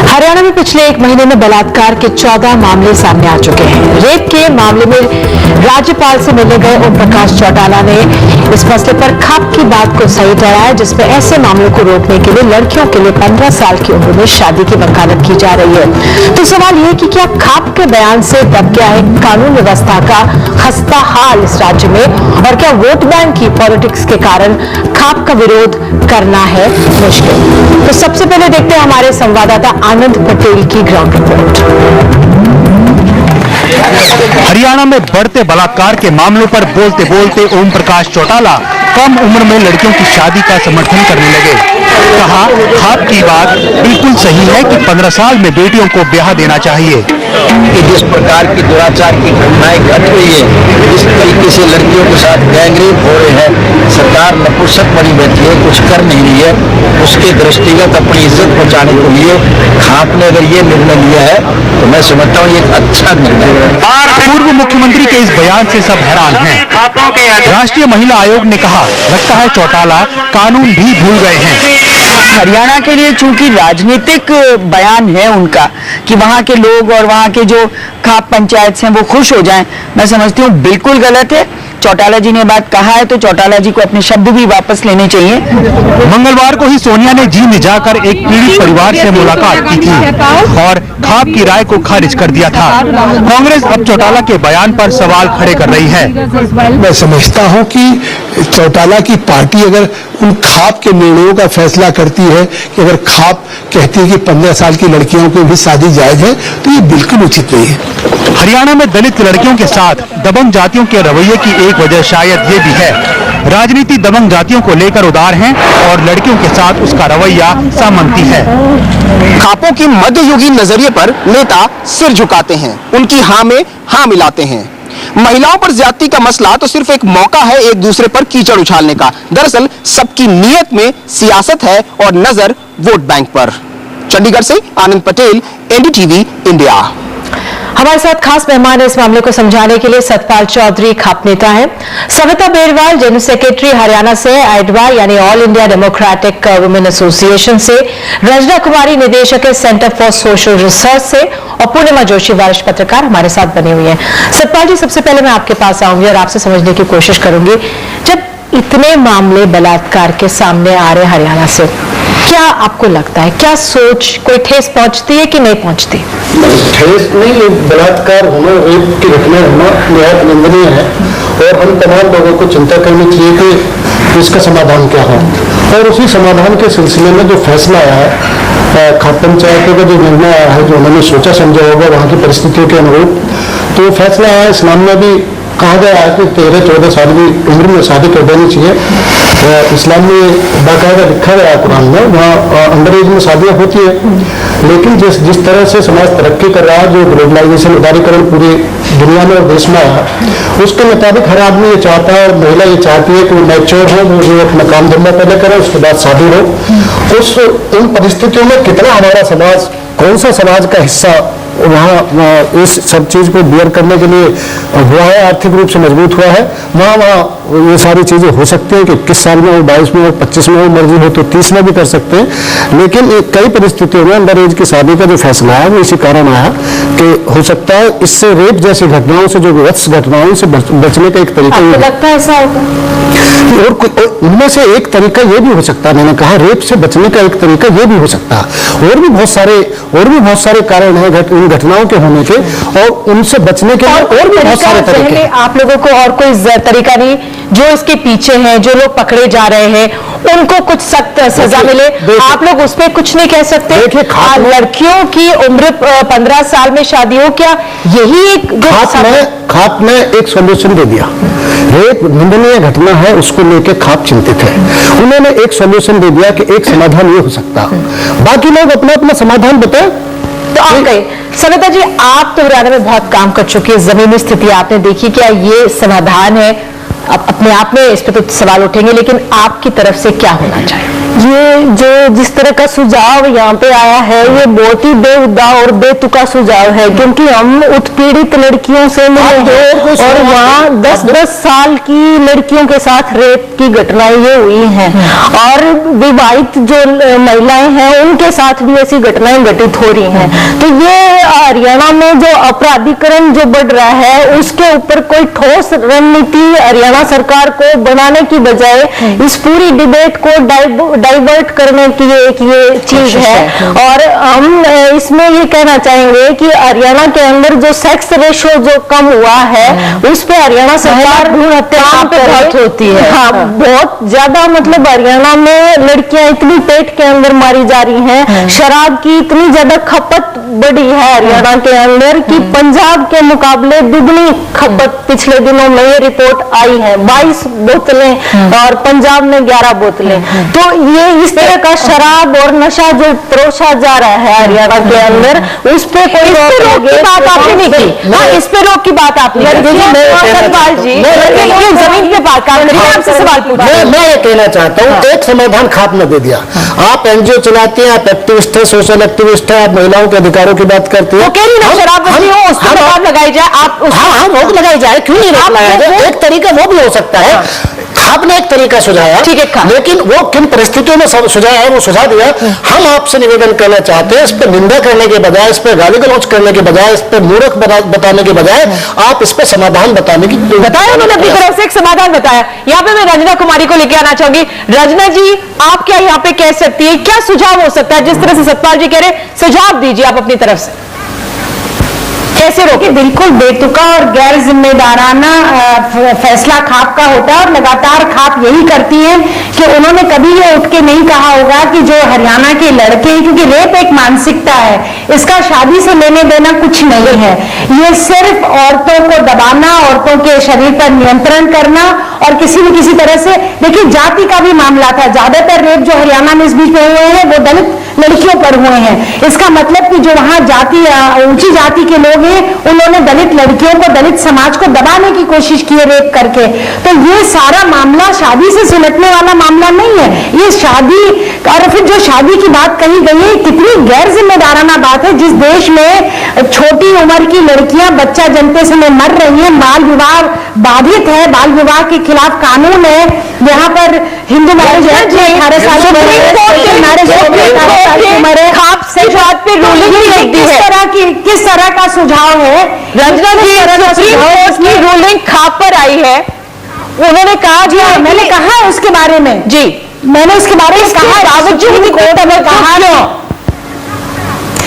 हरियाणा में पिछले एक महीने में बलात्कार के 14 मामले सामने आ चुके हैं। रेप के मामले में राज्यपाल से मिलने गए ओम प्रकाश चौटाला ने इस फैसले पर खाप की बात को सही ठहराया, जिसमें ऐसे मामलों को रोकने के लिए लड़कियों के लिए 15 साल की उम्र में शादी की वकालत की जा रही है। तो सवाल यह कि क्या खाप के बयान से दब गया है कानून व्यवस्था का खस्ता हाल इस राज्य में, और क्या वोट बैंक की पॉलिटिक्स के कारण खाप का विरोध करना है मुश्किल? तो सबसे पहले देखते हैं हमारे संवाददाता आनंद पटेल की ग्राउंड रिपोर्ट। हरियाणा में बढ़ते बलात्कार के मामलों पर बोलते बोलते ओम प्रकाश चौटाला कम उम्र में लड़कियों की शादी का समर्थन करने लगे। कहा, खाप की बात बिल्कुल सही है कि 15 साल में बेटियों को ब्याह देना चाहिए। कि जिस प्रकार की दुराचार की घटनाएं घट रही है, जिस तरीके से लड़कियों के साथ गैंगरेप हो रहे हैं, सरकार नपुंसक बनी बैठी है, कुछ कर नहीं रही है। उसके दृष्टिगत अपनी इज्जत बचाने के लिए खाप ने अगर ये निर्णय लिया है तो मैं समझता हूँ ये एक अच्छा निर्णय है। पूर्व मुख्यमंत्री के इस बयान से सब हैरान हैं। राष्ट्रीय महिला आयोग ने कहा, लगता है चौटाला कानून भी भूल गए हैं। हरियाणा के लिए चूंकि राजनीतिक बयान है उनका कि वहाँ के लोग और वहाँ के जो खाप पंचायत से वो खुश हो जाएं, मैं समझती हूँ बिल्कुल गलत है। चौटाला जी ने बात कहा है तो चौटाला जी को अपने शब्द भी वापस लेने चाहिए। मंगलवार को ही सोनिया ने जींद जाकर एक पीड़ित परिवार से मुलाकात की थी और खाप की राय को खारिज कर दिया था। कांग्रेस अब चौटाला के बयान पर सवाल खड़े कर रही है। मैं समझता हूं कि चौटाला की पार्टी अगर उन खाप के निर्णयों का फैसला करती है कि अगर खाप कहती है कि 15 साल की लड़कियों की भी शादी जायज है, तो ये बिल्कुल उचित नहीं है। हरियाणा में दलित लड़कियों के साथ दबंग जातियों के रवैये की एक वजह शायद ये भी है। राजनीति दबंग जातियों को लेकर उदार है और लड़कियों के साथ उसका रवैया सामंती है। खापों की मध्ययुगीन नजरिए पर नेता सिर झुकाते हैं, उनकी हाँ में हाँ मिलाते हैं। महिलाओं पर ज्यादती का मसला तो सिर्फ एक मौका है एक दूसरे पर कीचड़ उछालने का। दरअसल सबकी नीयत में सियासत है और नजर वोट बैंक पर। चंडीगढ़ से आनंद पटेल, एनडीटीवी इंडिया। हमारे साथ खास मेहमान है इस मामले को समझाने के लिए सतपाल चौधरी, खाप नेता हैं। सविता बेरवाल, जनरल सेक्रेटरी हरियाणा से, आइडवा यानी all India democratic women association से, रंजना कुमारी, निदेशक है सेंटर फॉर सोशल रिसर्च से, और पूर्णिमा जोशी, वरिष्ठ पत्रकार हमारे साथ बनी हुई है। सतपाल जी, सबसे पहले मैं आपके पास आऊंगी और आपसे समझने की कोशिश करूंगी, जब इतने मामले बलात्कार के सामने आ रहे हरियाणा से, क्या आपको लगता है, क्या सोच, कोई ठेस पहुंचती है कि नहीं पहुंचती? ठेस नहीं, ये बलात्कार होना, रेप की घटना होना निहायत निंदनीय है और हम तमाम लोगों को चिंता करनी चाहिए कि इसका समाधान क्या है। और उसी समाधान के सिलसिले में जो फैसला आया है, खाप पंचायतों का जो निर्णय आया है, जो उन्होंने सोचा समझा होगा वहाँ की परिस्थितियों के अनुरूप, तो फैसला आया। इस्लाम में भी कहा गया है कि 13-14 साल की उम्र में शादी कर देनी चाहिए। इस्लाम में बाकायदा लिखा गया है कुरान में, वहाँ अंडर एज में शादियाँ होती है। लेकिन जिस तरह से समाज तरक्की कर रहा है, जो ग्लोबलाइजेशन, उदारीकरण पूरी दुनिया में और देश में आया, उसके मुताबिक हर आदमी ये चाहता है और महिला ये चाहती है कि वो मैच्योर हो, वो अपना काम धंधा पहले करे, उसके बाद शादी हो। उन परिस्थितियों में कितना हमारा समाज, कौन सा समाज का हिस्सा वहाँ इस सब चीज को बियर करने के लिए हुआ है, आर्थिक रूप से मजबूत हुआ है, वहाँ ये सारी चीजें हो सकती हैं कि 21 साल में हो, 22 में हो, 25 में हो, मर्जी हो तो 30 में भी कर सकते हैं। लेकिन कई परिस्थितियों में अंडर एज की शादी का जो फैसला है वो इसी कारण आया कि हो सकता है इससे रेप जैसी घटनाओं से, जो विवत्स घटनाओं से बचने का एक तरीका लगता है ऐसा और उनमें से एक तरीका ये भी हो सकता है, मैंने कहा रेप से बचने का एक तरीका ये भी हो सकता है। और भी बहुत सारे कारण हैं घटनाओं के होने के, और उनसे बचने के लिए और भी बहुत सारे तरीके। आप लोगों को और कोई तरीका नहीं, जो इसके पीछे हैं, जो लोग पकड़े जा रहे हैं, उनको कुछ सख्त सजा मिले, आप लोग उस पर कुछ नहीं कह सकते? लड़कियों की उम्र 15 साल में शादी हो, क्या यही एक खाप ने एक सॉल्यूशन दे दिया। रेप निंदनीय घटना है, उसको लेकर खाप चिंतित है। उन्होंने एक सॉल्यूशन दे दिया कि एक समाधान ये हो सकता है, बाकी लोग अपना अपना समाधान बताए। तो आप कहे, सविता जी, आप तो हरियाणा में बहुत काम कर चुकी है, जमीनी स्थिति आपने देखी, क्या ये समाधान है? अपने आप में इस पे तो सवाल उठेंगे, लेकिन आपकी तरफ से क्या होना चाहिए? ये जो जिस तरह का सुझाव यहाँ पे आया है ये बहुत ही बेहुदा और बेतुका सुझाव है, क्योंकि हम उत्पीड़ित लड़कियों से मिले हैं और वहाँ 10-10 साल की लड़कियों के साथ रेप की घटनाएं ये हुई हैं और विवाहित जो महिलाएं हैं उनके साथ भी ऐसी घटनाएं घटित हो रही हैं। तो ये हरियाणा में जो अपराधीकरण जो बढ़ रहा है उसके ऊपर कोई ठोस रणनीति हरियाणा सरकार को बनाने की बजाय इस पूरी डिबेट को डाइवर्ट करने की एक ये चीज है। और हम इसमें ये कहना चाहेंगे कि हरियाणा के अंदर जो सेक्स रेशो जो कम हुआ है उस पे हरियाणा सरकार भ्रूण हत्या पे बहुत होती है। हाँ, बहुत ज्यादा, मतलब हरियाणा में लड़कियां इतनी पेट के अंदर मारी जा रही हैं, शराब की इतनी ज्यादा खपत बढ़ी है हरियाणा के अंदर कि पंजाब के मुकाबले दुगनी खपत पिछले दिनों में ये रिपोर्ट आई है, 22 बोतलें और पंजाब में 11 बोतलें। तो ये इस तरह का शराब और नशा जो परोसा जा रहा है हरियाणा के अंदर उस पे कोई रोक की बात आपने नहीं की। हाँ, इस पे रोक की बात आपने जी जमीन पे बात आपसे सवाल पूछा। मैं ये कहना चाहता हूँ, एक समाधान खात्मा दे दिया। आप एनजीओ चलाते हैं, आप एक्टिविस्ट है, सोशल एक्टिविस्ट है, आप महिलाओं के अधिकारों की बात करते हैं। शराबबंदी हो उस पर रोक लगाई जाए, आप हाँ रोक लगाई जाए, क्यों नहीं रोक लगाया जाए? एक तरीका वो भी हो सकता है, आपने एक तरीका सुझाया, ठीक है, लेकिन वो किन परिस्थितियों में सुझाया है वो सुझा दिया। हम आपसे निवेदन करना चाहते हैं, इस पर निंदा करने के बजाय, इस पर गाली गलौज करने के बजाय, इस पर मूर्ख बताने के बजाय आप इस पर समाधान बताने की बताया। उन्होंने अपनी तरफ से एक समाधान बताया। यहाँ पे मैं रंजना कुमारी को लेकर आना चाहूंगी। रंजना जी, आप क्या यहाँ पे कह सकती है, क्या सुझाव हो सकता है? जिस तरह से सतपाल जी कह रहे, सुझाव दीजिए आप अपनी तरफ से, कैसे रोके? बिल्कुल बेतुका और गैर जिम्मेदाराना फैसला खाप का होता है और लगातार खाप यही करती है कि उन्होंने कभी ये उठ के नहीं कहा होगा कि जो हरियाणा के लड़के, क्योंकि रेप एक मानसिकता है, इसका शादी से लेने देना कुछ नहीं है, ये सिर्फ औरतों को दबाना, औरतों के शरीर पर नियंत्रण करना और किसी न किसी तरह से, देखिए जाति का भी मामला था, ज्यादातर रेप जो हरियाणा में इस बीच में हुए हैं वो दलित लड़कियों पर हुए हैं। इसका मतलब कि जो वहां जाति ऊंची जाति के लोग हैं उन्होंने दलित लड़कियों को, दलित समाज को दबाने की कोशिश की है रेप करके। तो ये सारा मामला शादी से सुलटने वाला मामला नहीं है, ये शादी और फिर जो शादी की बात कही गई है कितनी गैर जिम्मेदाराना बात है। जिस देश में छोटी उम्र की लड़कियां बच्चा जन्मते समय मर रही हैं, बाल विवाह बाधित है, बाल विवाह के खिलाफ कानून है, यहाँ पर हिंदू मैरिज एक्ट 18 साल की किस तरह का सुझाव है? रंजना जी, सुप्रीम कोर्ट की रूलिंग खाप पर आई है, उन्होंने कहा जी, मैंने कहा उसके बारे में जी, मैंने उसके बारे में कहा, बावजूद कोर्ट में कहा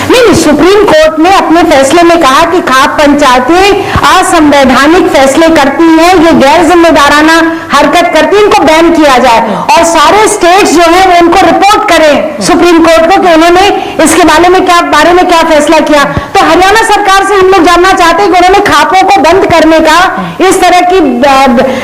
नहीं, सुप्रीम कोर्ट ने अपने फैसले में कहा कि खाप पंचायतें असंवैधानिक फैसले करती हैं, ये गैर जिम्मेदाराना हरकत करती है, इनको बैन किया जाए और सारे स्टेट्स जो हैं वो इनको रिपोर्ट करें सुप्रीम कोर्ट को कि उन्होंने इसके बारे में क्या फैसला किया। तो हरियाणा सरकार से हम लोग जानना चाहते हैं कि उन्होंने खापों को बंद करने का, इस तरह की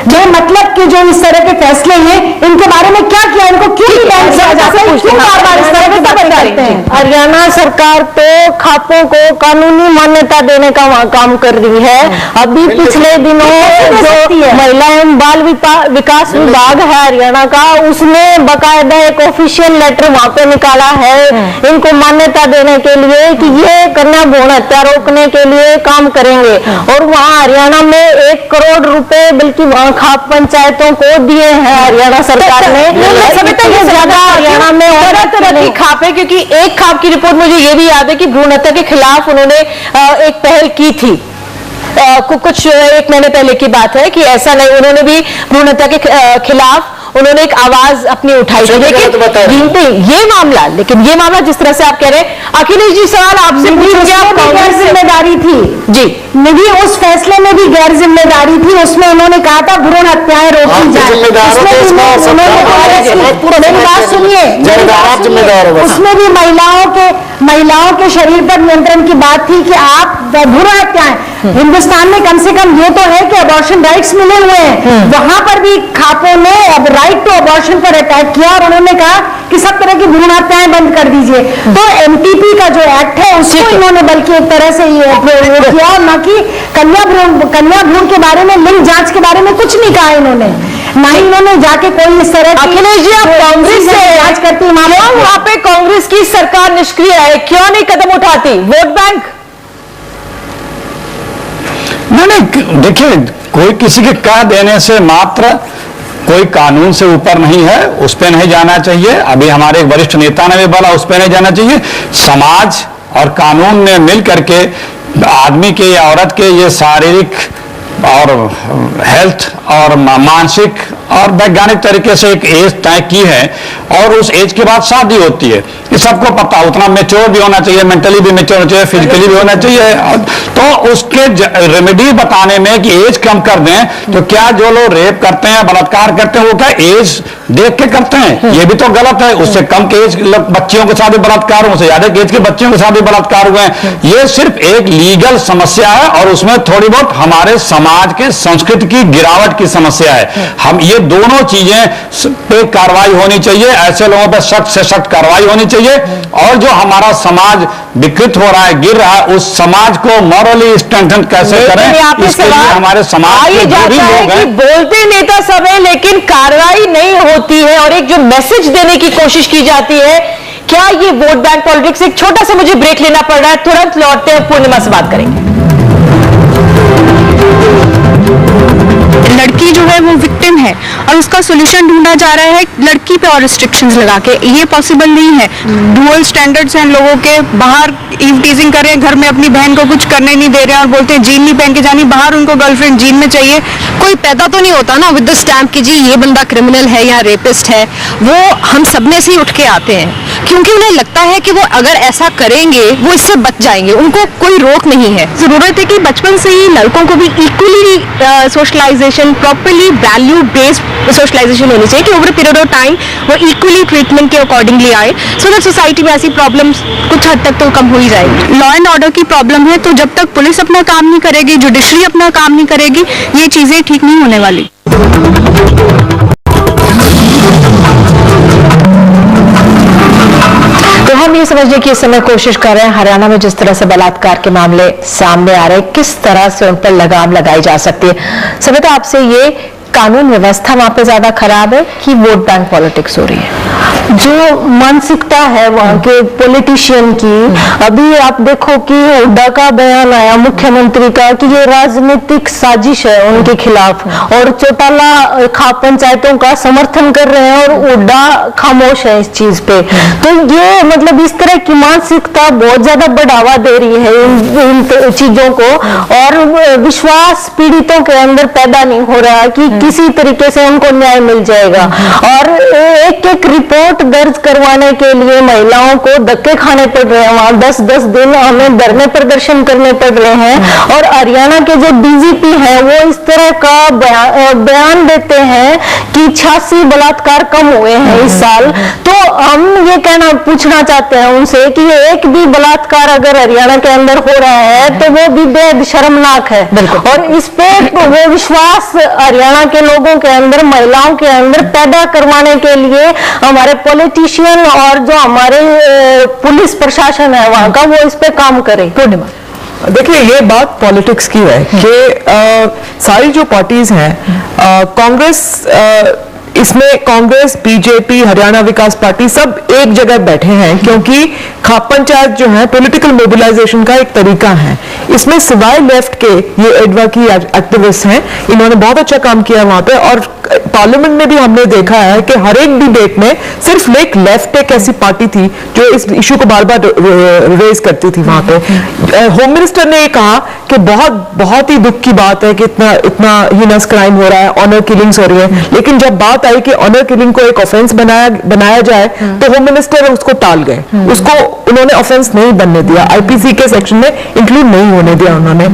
जो मतलब कि जो इस तरह के फैसले हैं इनके बारे में क्या किया, इनको क्यों बैन किया जाता है, क्यों बार-बार इस तरह के बता करते हैं? हरियाणा सरकार तो खापों को कानूनी मान्यता देने का काम कर रही है। अभी पिछले दिनों जो महिला एवं बाल विकास विभाग है हरियाणा का, उसने बकायदा एक ऑफिशियल लेटर वहां पे निकाला है इनको मान्यता देने के लिए कि ये कन्या भ्रूण हत्या रोकने के लिए काम करेंगे। और वहाँ हरियाणा में 1 करोड़ रुपए बल्कि वहाँ खाप पंचायतों को दिए हैं हरियाणा सरकार ने। ज्यादा हरियाणा में तरह की खाप है, क्योंकि एक खाप की रिपोर्ट मुझे ये भी याद है कि भ्रूण हत्या के खिलाफ उन्होंने एक पहल की थी, कुछ 1 महीने पहले की बात है कि ऐसा नहीं, उन्होंने भी भ्रूण हत्या के खिलाफ उन्होंने एक आवाज अपनी उठाई थी। लेकिन ये मामला जिस तरह से आप कह रहे हैं, अखिलेश जी सवाल आपसे पूछूंगी, आप गैर जिम्मेदारी थी जी, निधि उस फैसले में भी गैर जिम्मेदारी थी, उसमें उन्होंने कहा था भ्रूण हत्याएं रोकी जाए, मेरी बात सुनिए, उसमें भी महिलाओं के महिलाओं के शरीर पर नियंत्रण की बात थी कि आप भ्रूण हत्याएं, हिंदुस्तान में कम से कम ये तो है कि अबॉर्शन राइट्स मिले हुए हैं, वहां पर भी खापों ने अब राइट टू अबॉर्शन पर अटैक किया और उन्होंने कहा कि सब तरह की भ्रूण हत्याएं बंद कर दीजिए। तो एमटीपी का जो एक्ट है उसको इन्होंने बल्कि एक तरह से ये किया, और न कि कन्या भ्रूण के बारे में, लिंग जांच के बारे में कुछ नहीं कहा इन्होंने, ना ही इन्होंने जाके कोई इस तरह की। अखिलेश जी, आप कांग्रेस से जांच करती मामले, वहां पे कांग्रेस की सरकार निष्क्रिय है, क्यों नहीं कदम उठाती? वोट बैंक नहीं, देखिए, कोई किसी के कह देने से मात्र कोई कानून से ऊपर नहीं है, उस पर नहीं जाना चाहिए। अभी हमारे एक वरिष्ठ नेता ने भी बोला उस पर नहीं जाना चाहिए। समाज और कानून ने मिल करके आदमी के या औरत के ये शारीरिक और हेल्थ और मानसिक और वैज्ञानिक तरीके से एक एज तय की है, और उस एज के बाद शादी होती है। ये सबको पता, उतना मेच्योर भी होना चाहिए, मेंटली भी मेच्योर होना चाहिए, फिजिकली भी होना चाहिए। तो उसके रेमेडी बताने में कि एज कम कर दें, तो क्या जो लोग रेप करते हैं, बलात्कार करते हैं, वो क्या एज देख के करते हैं? ये भी तो गलत है। उससे कम के एज बच्चियों के साथ भी बलात्कार हुए, उससे ज्यादा एज के बच्चियों के साथ भी बलात्कार हुए हैं। ये सिर्फ एक लीगल समस्या है, और उसमें थोड़ी बहुत हमारे समाज के संस्कृति की गिरावट की समस्या है। हम ये दोनों चीजें पे कार्रवाई होनी चाहिए, ऐसे लोगों पर सख्त से सख्त कार्रवाई होनी चाहिए। और जो हमारा समाज विकृत हो रहा है, गिर रहा है, उस समाज को मॉरली स्ट्रेंथन कैसे करें, इसके लिए हमारे समाज के जो भी लोग हैं। बोलते नेता सब है लेकिन कार्रवाई नहीं होती है, और एक जो मैसेज देने की कोशिश की जाती है, क्या ये वोट बैंक पॉलिटिक्स? एक छोटा सा मुझे ब्रेक लेना पड़ रहा है, तुरंत लौटते हैं, पूर्णिमा से बात करेंगे। लड़की जो है वो विक्टिम है और उसका सोल्यूशन ढूंढा जा रहा है लड़की पे और रिस्ट्रिक्शंस लगा के। ये पॉसिबल नहीं है। डुअल स्टैंडर्ड्स हैं लोगों के, बाहर ईव टीजिंग कर रहे हैं, घर में अपनी बहन को कुछ करने नहीं दे रहे हैं और बोलते हैं जीन नहीं पहन के जानी, बाहर उनको गर्लफ्रेंड जीन में चाहिए। कोई पैदा तो नहीं होता ना विद द स्टैम्प कि जी ये बंदा क्रिमिनल है या रेपिस्ट है। वो हम सब में से ही उठ के आते हैं, क्योंकि उन्हें लगता है कि वो अगर ऐसा करेंगे वो इससे बच जाएंगे, उनको कोई रोक नहीं है। जरूरत है कि बचपन से ही लड़कों को भी equally socialization, properly value based socialization होनी चाहिए कि over a period of time वो इक्वली ट्रीटमेंट के अकॉर्डिंगली आए, सो दैट सोसाइटी में ऐसी प्रॉब्लम्स कुछ हद तक तो कम हो ही जाएगी। लॉ एंड ऑर्डर की प्रॉब्लम है, तो जब तक पुलिस अपना काम नहीं करेगी, जुडिशरी अपना काम नहीं करेगी, ये चीजें ठीक नहीं होने वाली। तो हम ये समझने की इस समय कोशिश कर रहे हैं, हरियाणा में जिस तरह से बलात्कार के मामले सामने आ रहे हैं, किस तरह से उन पर लगाम लगाई जा सकती है। सविता, आपसे ये कानून व्यवस्था वहां पे ज्यादा खराब है कि वोट बैंक पॉलिटिक्स हो रही है? जो मानसिकता है वहाँ के पॉलिटिशियन की, अभी आप देखो कि हुड्डा का बयान आया मुख्यमंत्री का कि ये राजनीतिक साजिश है उनके खिलाफ, और चौटाला खाप पंचायतों का समर्थन कर रहे हैं और हुड्डा खामोश है इस चीज पे। तो ये मतलब इस तरह की मानसिकता बहुत ज्यादा बढ़ावा दे रही है इन चीजों को, और विश्वास पीड़ितों के अंदर पैदा नहीं हो रहा कि किसी तरीके से उनको न्याय मिल जाएगा। और एक एक रिपोर्ट दर्ज करवाने के लिए महिलाओं को धक्के खाने पड़ रहे हैं, वहां 10-10 दिन हमें धरने प्रदर्शन करने पड़ रहे हैं। और हरियाणा के जो डीजीपी हैं वो इस तरह का बयान देते हैं कि 86 बलात्कार कम हुए हैं इस साल। तो हम ये पूछना चाहते हैं उनसे कि एक भी बलात्कार अगर हरियाणा के अंदर हो रहा है तो वो भी बेहद शर्मनाक है, और इस पे वो विश्वास हरियाणा के लोगों के अंदर, महिलाओं के अंदर पैदा करवाने के लिए हमारे पॉलिटिशियन और जो हमारे पुलिस प्रशासन है वहां का, वो इस पे काम करे। पूर्णिमा, देखिए, ये बात पॉलिटिक्स की है कि सारी जो पार्टीज हैं, कांग्रेस, इसमें कांग्रेस, बीजेपी, हरियाणा विकास पार्टी सब एक जगह बैठे हैं, क्योंकि खाप पंचायत जो है पॉलिटिकल मोबिलाइजेशन का एक तरीका है। इसमें सिवाय लेफ्ट के ये एडवा की एक्टिविस्ट हैं, इन्होंने बहुत अच्छा काम किया वहां पे। और पार्लियामेंट में भी हमने देखा है कि हर एक डिबेट में सिर्फ लेफ्ट एक ऐसी पार्टी थी जो इस इशू को बार बार रेज करती थी वहां पे। होम मिनिस्टर ने ये कहा कि बहुत ही दुख की बात है कि इतना हीनस क्राइम हो रहा है, ऑनर किलिंग्स हो रही है, लेकिन जब बात आई कि ऑनर किलिंग को एक ऑफेंस बनाया जाए तो होम मिनिस्टर उसको टाल गए, उसको उन्होंने ऑफेंस नहीं बनने दिया, आईपीसी के सेक्शन में इंक्लूड नहीं होने दिया उन्होंने।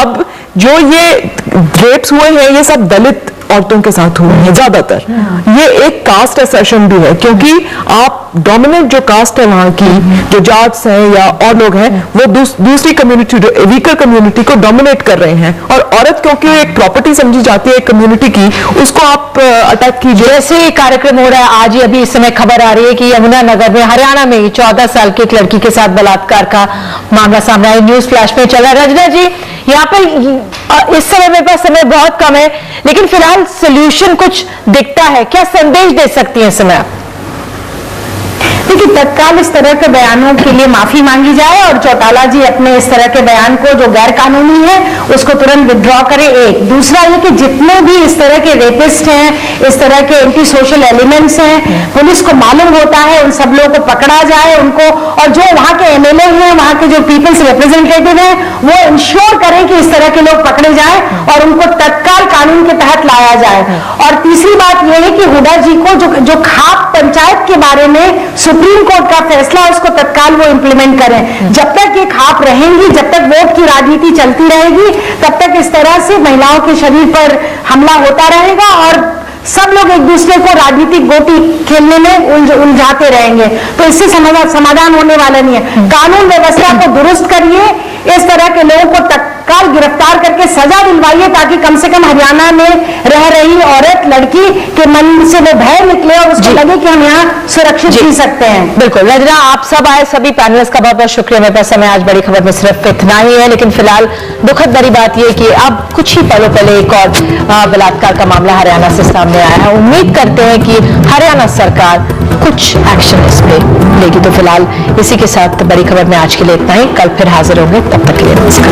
अब जो ये रेप्स हुए हैं ये सब दलित औरतों के साथ हुए हैं ज्यादातर। ये एक कास्ट असर्शन भी है, क्योंकि आप डोमिनेंट जो कास्ट है वहाँ की, जो जाट्स हैं या और लोग हैं, वो दूसरी कम्युनिटी, जो वीकर कम्युनिटी को डोमिनेट कर रहे हैं। और औरत क्योंकि एक प्रॉपर्टी समझी जाती है एक कम्युनिटी की, उसको आप अटैक कीजिए। जैसे ये कार्यक्रम हो रहा है आज ही, अभी इस समय खबर आ रही है कि यमुनानगर में, हरियाणा में 14 साल की एक लड़की के साथ बलात्कार का मामला सामने आया। न्यूज फ्लैश में चला। रंजना जी, यहाँ पर इस समय मेरे पास समय बहुत कम है, लेकिन फिलहाल सोल्यूशन कुछ दिखता है, क्या संदेश दे सकती है इस समय आप? देखिए, तत्काल इस तरह के बयानों के लिए माफी मांगी जाए और चौटाला जी अपने इस तरह के बयान को जो गैर कानूनी है उसको तुरंत विथड्रॉ करें। एक दूसरा ये कि जितने भी इस तरह के रेपिस्ट हैं, इस तरह के एंटी सोशल एलिमेंट्स हैं, पुलिस को मालूम होता है, उन सब लोगों को पकड़ा जाए उनको, और जो वहां के एमएलए हैं, वहां के जो पीपल्स रिप्रेजेंटेटिव हैं, वो इंश्योर करें कि इस तरह के लोग पकड़े जाए और उनको तत्काल कानून के तहत लाया जाए। और तीसरी बात यह है कि हुडा जी को जो खाप पंचायत के बारे में सुप्रीम कोर्ट का फैसला, उसको तत्काल वो इंप्लीमेंट करें। जब तक ये खाप रहेंगी, जब तक वोट की राजनीति चलती रहेगी, तब तक इस तरह से महिलाओं के शरीर पर हमला होता रहेगा और सब लोग एक दूसरे को राजनीतिक गोटी खेलने में उलझाते रहेंगे। तो इससे समाधान होने वाला नहीं है। कानून व्यवस्था को दुरुस्त करिए, इस तरह के लोगों को तत्काल गिरफ्तार करके सजा दिलवाइए, ताकि कम से कम हरियाणा में रह रही औरत, लड़की के मन से वो भय निकले और उसको लगे कि हम यहाँ सुरक्षित जी सकते हैं। बिल्कुल रंजना, आप सब आए, सभी पैनलिस्ट का बहुत बहुत शुक्रिया। मेरे पास समय आज बड़ी खबर में सिर्फ इतना ही है, लेकिन फिलहाल दुखद भरी बात यह कि अब कुछ ही पलों पहले एक और बलात्कार का मामला हरियाणा से सामने आया है। उम्मीद करते हैं कि हरियाणा सरकार कुछ एक्शन इस पे लेगी। तो फिलहाल इसी के साथ बड़ी खबर में आज के लिए इतना ही। कल फिर हाजिर होंगे, तब तक के लिए नमस्कार।